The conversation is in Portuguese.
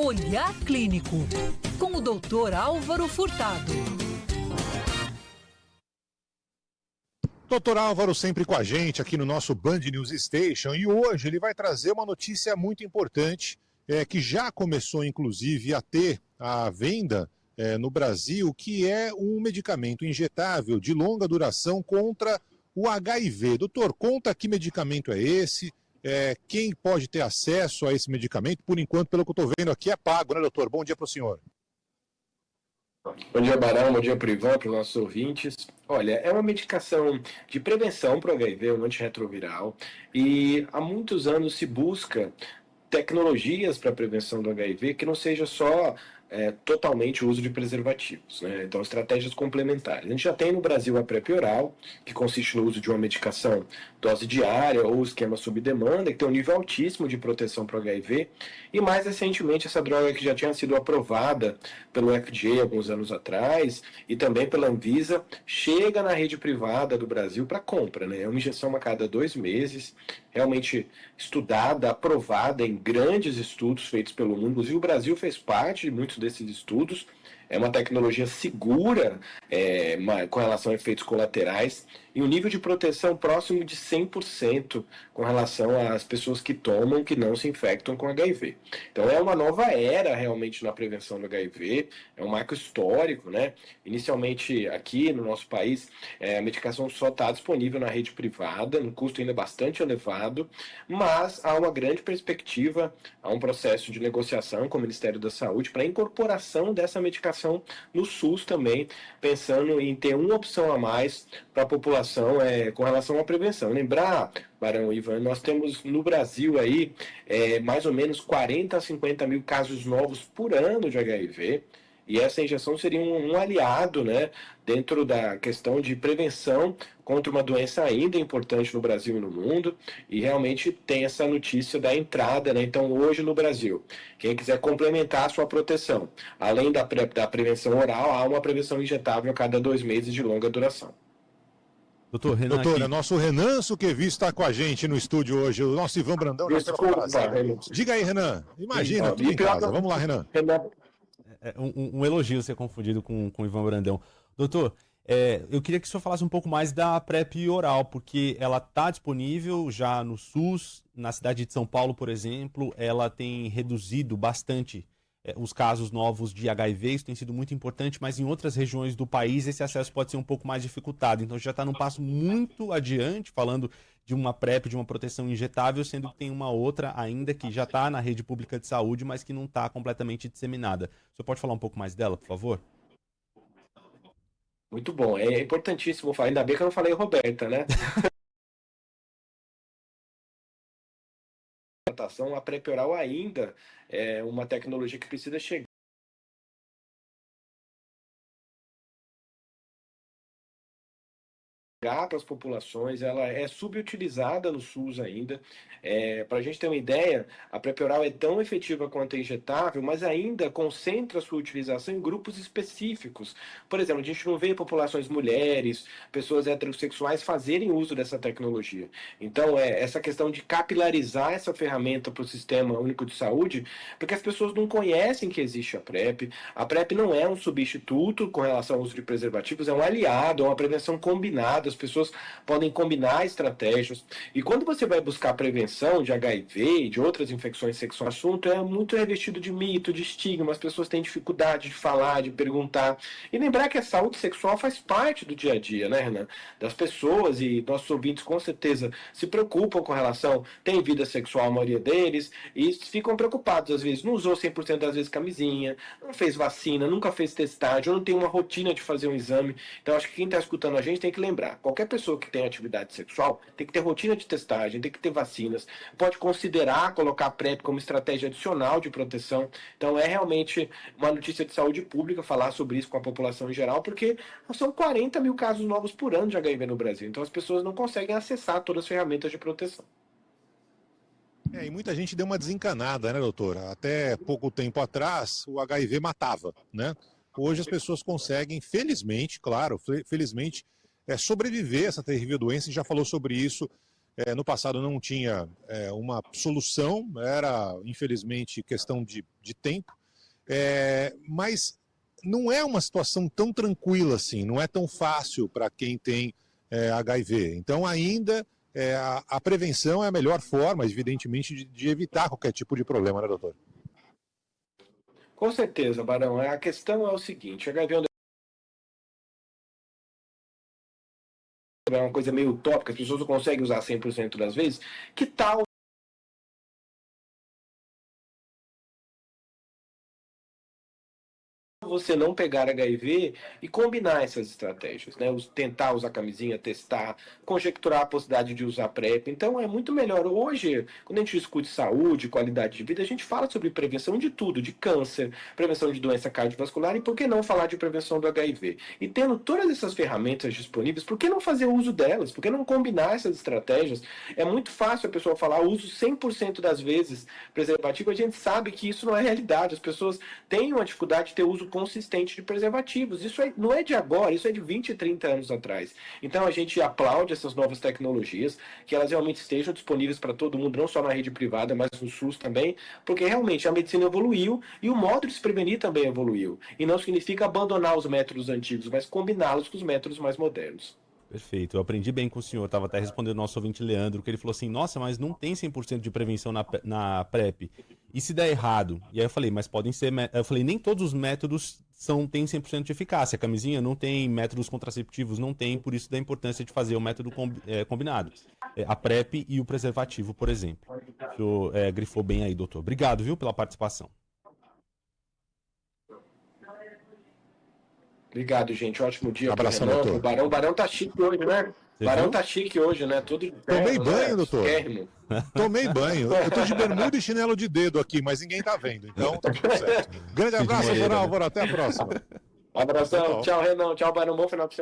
Olhar Clínico, com o Dr. Álvaro Furtado. Dr. Álvaro sempre com a gente aqui no nosso Band News Station, e hoje ele vai trazer uma notícia muito importante, que já começou inclusive a ter a venda no Brasil, que é um medicamento injetável de longa duração contra o HIV. Doutor, conta que medicamento é esse, quem pode ter acesso a esse medicamento? Por enquanto, pelo que eu estou vendo aqui, é pago, né, doutor? Bom dia para o senhor. Bom dia, Barão. Bom dia, Privan, para os nossos ouvintes. Olha, é uma medicação de prevenção para o HIV, um antirretroviral, e há muitos anos se busca tecnologias para a prevenção do HIV que não seja só totalmente o uso de preservativos, né? Então, estratégias complementares. A gente já tem no Brasil a PrEP oral, que consiste no uso de uma medicação dose diária ou esquema sob demanda, que tem um nível altíssimo de proteção para o HIV, e mais recentemente essa droga que já tinha sido aprovada pelo FDA alguns anos atrás e também pela Anvisa, chega na rede privada do Brasil para compra, né? É uma injeção a cada 2 meses, realmente estudada, aprovada em grandes estudos feitos pelo mundo. Inclusive o Brasil fez parte de muitos desses estudos. É uma tecnologia segura com relação a efeitos colaterais e um nível de proteção próximo de 100% com relação às pessoas que tomam, que não se infectam com HIV. Então é uma nova era realmente na prevenção do HIV, é um marco histórico, né? Inicialmente aqui no nosso país, a medicação só está disponível na rede privada, um custo ainda bastante elevado, mas há uma grande perspectiva, há um processo de negociação com o Ministério da Saúde para a incorporação dessa medicação no SUS também, pensando em ter uma opção a mais para a população com relação à prevenção. Lembrar, Barão Ivan, nós temos no Brasil aí mais ou menos 40 a 50 mil casos novos por ano de HIV, e essa injeção seria um aliado, né, dentro da questão de prevenção contra uma doença ainda importante no Brasil e no mundo, e realmente tem essa notícia da entrada, né? Então hoje no Brasil, quem quiser complementar a sua proteção, além da prevenção oral, há uma prevenção injetável a cada 2 meses de longa duração. Doutor, é nosso Renan Suquevici está com a gente no estúdio hoje, o nosso Ivan Brandão já está para Brasília. Diga aí, Renan, imagina, tudo em casa. Vamos lá, Renan. Um elogio ser confundido com o Ivan Brandão. Doutor, eu queria que o senhor falasse um pouco mais da PrEP oral, porque ela está disponível já no SUS, na cidade de São Paulo, por exemplo, ela tem reduzido bastante os casos novos de HIV, isso tem sido muito importante, mas em outras regiões do país esse acesso pode ser um pouco mais dificultado. Então já está num passo muito adiante, falando de uma PrEP, de uma proteção injetável, sendo que tem uma outra ainda que já está na rede pública de saúde, mas que não está completamente disseminada. O senhor pode falar um pouco mais dela, por favor? Muito bom, é importantíssimo falar, ainda bem que eu não falei Roberta, né? A PrEP oral ainda é uma tecnologia que precisa chegar para as populações, ela é subutilizada no SUS ainda. Para a gente ter uma ideia, a PrEP oral é tão efetiva quanto a injetável, mas ainda concentra a sua utilização em grupos específicos. Por exemplo, a gente não vê populações mulheres, pessoas heterossexuais fazerem uso dessa tecnologia. Então, essa questão de capilarizar essa ferramenta para o Sistema Único de Saúde, porque as pessoas não conhecem que existe a PrEP. A PrEP não é um substituto com relação ao uso de preservativos, é um aliado, é uma prevenção combinada. As pessoas podem combinar estratégias. E quando você vai buscar prevenção de HIV e de outras infecções sexuais, o assunto é muito revestido de mito, de estigma. As pessoas têm dificuldade de falar, de perguntar. E lembrar que a saúde sexual faz parte do dia a dia, né, Renan? Das pessoas, e nossos ouvintes com certeza se preocupam com relação, tem vida sexual a maioria deles, e ficam preocupados às vezes. Não usou 100% das vezes camisinha, não fez vacina, nunca fez testagem, ou não tem uma rotina de fazer um exame. Então acho que quem está escutando a gente tem que lembrar. Qualquer pessoa que tem atividade sexual tem que ter rotina de testagem, tem que ter vacinas, pode considerar colocar a PrEP como estratégia adicional de proteção. Então é realmente uma notícia de saúde pública falar sobre isso com a população em geral, porque são 40 mil casos novos por ano de HIV no Brasil. Então as pessoas não conseguem acessar todas as ferramentas de proteção. E muita gente deu uma desencanada, né, doutora? Até pouco tempo atrás, o HIV matava, né? Hoje as pessoas conseguem, felizmente, claro, felizmente, sobreviver a essa terrível doença, e já falou sobre isso No passado não tinha uma solução, era infelizmente questão de tempo, mas não é uma situação tão tranquila assim, não é tão fácil para quem tem HIV. Então ainda a prevenção é a melhor forma, evidentemente, de evitar qualquer tipo de problema, né, doutor? Com certeza, Barão. A questão é o seguinte, HIV é uma coisa meio utópica, as pessoas não conseguem usar 100% das vezes. Que tal você não pegar HIV e combinar essas estratégias, né? Tentar usar camisinha, testar, conjecturar a possibilidade de usar PrEP. Então é muito melhor. Hoje, quando a gente discute saúde, qualidade de vida, a gente fala sobre prevenção de tudo, de câncer, prevenção de doença cardiovascular e por que não falar de prevenção do HIV? E tendo todas essas ferramentas disponíveis, por que não fazer uso delas? Por que não combinar essas estratégias? É muito fácil a pessoa falar uso 100% das vezes preservativo, a gente sabe que isso não é realidade. As pessoas têm uma dificuldade de ter uso consistente de preservativos. Isso não é de agora, isso é de 20, 30 anos atrás. Então a gente aplaude essas novas tecnologias, que elas realmente estejam disponíveis para todo mundo, não só na rede privada, mas no SUS também, porque realmente a medicina evoluiu e o modo de se prevenir também evoluiu. E não significa abandonar os métodos antigos, mas combiná-los com os métodos mais modernos. Perfeito, eu aprendi bem com o senhor, estava até respondendo ao nosso ouvinte Leandro, que ele falou assim, nossa, mas não tem 100% de prevenção na PrEP, e se der errado? E aí eu falei, mas podem ser, eu falei, nem todos os métodos têm 100% de eficácia, a camisinha não tem, métodos contraceptivos não tem, por isso da importância de fazer o método combinado, a PrEP e o preservativo, por exemplo. O senhor grifou bem aí, doutor. Obrigado, viu, pela participação. Obrigado, gente. Ótimo dia. Abração, doutor. O Barão tá chique hoje, né? Você Barão viu? tá chique hoje, né? Tudo de Tomei terno, banho, né? doutor. Esquérrimo. Tomei banho. Eu tô de bermuda e chinelo de dedo aqui, mas ninguém tá vendo, então tá tudo certo. Grande abraço, doutor Álvaro. Até a próxima. Abração. Tchau, Renan. Tchau, Barão. Bom final de semana.